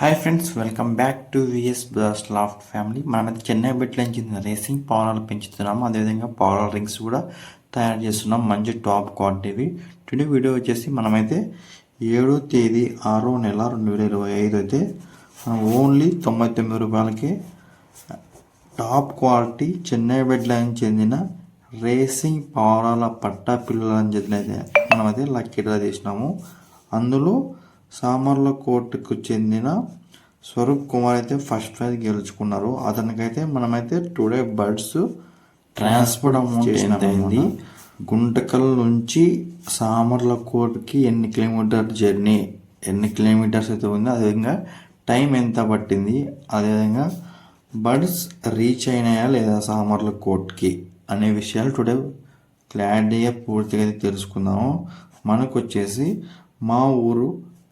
Hi friends, welcome back to VS brothers loft family. మనమైతే చెన్నై బెట్లో నుంచి racing పావురాలు పెంచుతున్నాము. అదేవిధంగా పావురాల రింగ్స్ కూడా తయారు చేస్తున్నాం, మంచి టాప్ క్వాలిటీవి. టుడే వీడియో వచ్చేసి మనమైతే 7వ తేదీ 6వ నెల 2025 అయితే మనం ఓన్లీ 99 రూపాయలకి టాప్ క్వాలిటీ చెన్నై బెడ్లకు చెందిన రేసింగ్ పావురాల పట్టా పిల్లలని చెప్పినైతే మనమైతే లక్కీ డ్రా తీసినాము. అందులో సామర్లకోటకు చెందిన స్వరూప్ కుమార్ అయితే ఫస్ట్ ప్రైజ్ గెలుచుకున్నారు. అతనికైతే మనమైతే టుడే బర్డ్స్ ట్రాన్స్పోర్ట్ అమౌంట్ ఎంత అయింది, గుంటకల్ నుంచి సామర్లకోటకి ఎన్ని కిలోమీటర్ జర్నీ, ఎన్ని కిలోమీటర్స్ అయితే ఉంది, అదేవిధంగా టైం ఎంత పట్టింది, అదేవిధంగా బర్డ్స్ రీచ్ అయినాయా లేదా సామర్లకోట్కి అనే విషయాలు టుడే క్లారిటీగా పూర్తిగా తెలుసుకుందాము. మనకు వచ్చేసి మా ఊరు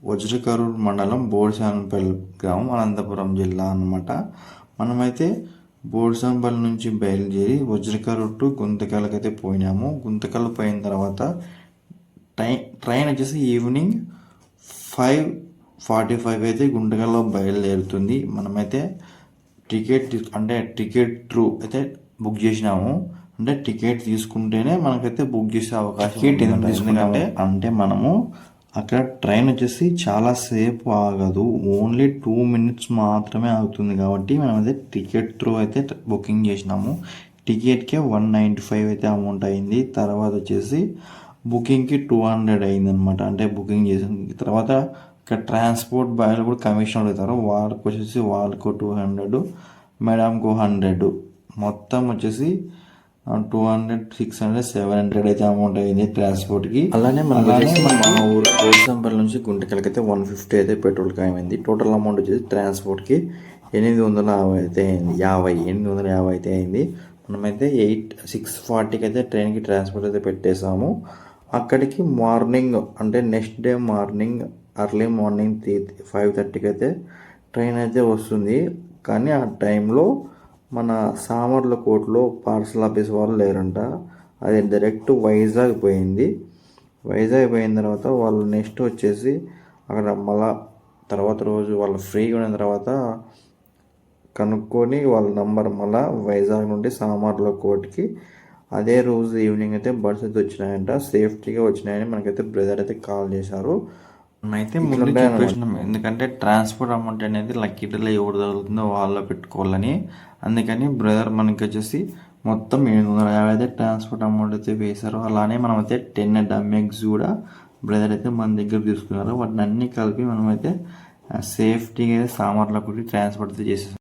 వజ్రకరూర్ మండలం బోడిసానపల్లి గ్రామం, అనంతపురం జిల్లా అన్నమాట. మనమైతే బోడిసానపల్లి నుంచి బయలుదేరి వజ్రకరూర్ టు గుంతకల్కి పోయినాము. గుంతకల్ పోయిన తర్వాత ట్రైన్ వచ్చేసి ఈవినింగ్ 5:45 అయితే గుంతకల్లో బయలుదేరుతుంది. మనమైతే టికెట్ త్రూ అయితే బుక్ చేసినాము. అంటే టికెట్ తీసుకుంటేనే మనకైతే బుక్ చేసే అవకాశం అంటే మనము అక్కడ ట్రైన్ వచ్చేసి చాలా సేపు ఆగదు, ఓన్లీ 2 minutes మాత్రమే ఆగుతుంది. కాబట్టి మనమైతే టికెట్ త్రూ అయితే బుకింగ్ చేసినాము. టికెట్కే 195 అయితే అమౌంట్ అయింది. తర్వాత వచ్చేసి బుకింగ్కి 200 అయింది అనమాట. అంటే బుకింగ్ చేసిన తర్వాత ఇక్కడ ట్రాన్స్పోర్ట్ బాయ్లు కూడా కమిషన్ అడుగుతారు. వాళ్ళకి వచ్చేసి వాళ్ళకు 200, మేడంకు 100, మొత్తం వచ్చేసి 200, 600, 700 అయితే అమౌంట్ అయింది ట్రాన్స్పోర్ట్కి. అలానే మన ఊరు కోసంపల్లి నుంచి గుంటకల్కి అయితే 150 అయితే పెట్రోల్కి అయింది. టోటల్ అమౌంట్ వచ్చేసి ట్రాన్స్పోర్ట్కి 850 అయితే అయింది, 850 అయితే అయింది. మనమైతే 6:40కి అయితే ట్రైన్కి ట్రాన్స్పోర్ట్ అయితే పెట్టేసాము. అక్కడికి మార్నింగ్ అంటే next day morning early morning 5:30కి అయితే ట్రైన్ అయితే వస్తుంది. కానీ ఆ టైంలో మన సామర్లకోటలో పార్సల్ ఆఫీస్ వాళ్ళు లేరంట. అది డైరెక్ట్ వైజాగ్ పోయింది. వైజాగ్ పోయిన తర్వాత వాళ్ళు నెక్స్ట్ వచ్చేసి అక్కడ మళ్ళా తర్వాత రోజు వాళ్ళు ఫ్రీగా ఉన్న తర్వాత కనుక్కొని వాళ్ళ నంబర్ మళ్ళీ వైజాగ్ నుండి సామర్లకోటకి అదే రోజు ఈవినింగ్ అయితే బస్సు అయితే వచ్చినాయంట. సేఫ్టీగా వచ్చినాయని మనకైతే బ్రదర్ అయితే కాల్ చేశారు. అయితే ముందు చెప్పేసినాం, ఎందుకంటే ట్రాన్స్పోర్ట్ అమౌంట్ అనేది లక్కీ డ్రాలో ఎవరు తగులుతుందో వాళ్ళు పెట్టుకోవాలని. అందుకని బ్రదర్ మనకి వచ్చేసి మొత్తం 750 అయితే ట్రాన్స్పోర్ట్ అమౌంట్ అయితే వేశారు. అలానే మనమైతే 10 డమ్మెగ్స్ కూడా బ్రదర్ అయితే మన దగ్గర తీసుకున్నారు. వాటిని అన్ని కలిపి మనమైతే సేఫ్టీగా సామర్లకోటకి ట్రాన్స్పోర్ట్ అయితే చేసేసాం.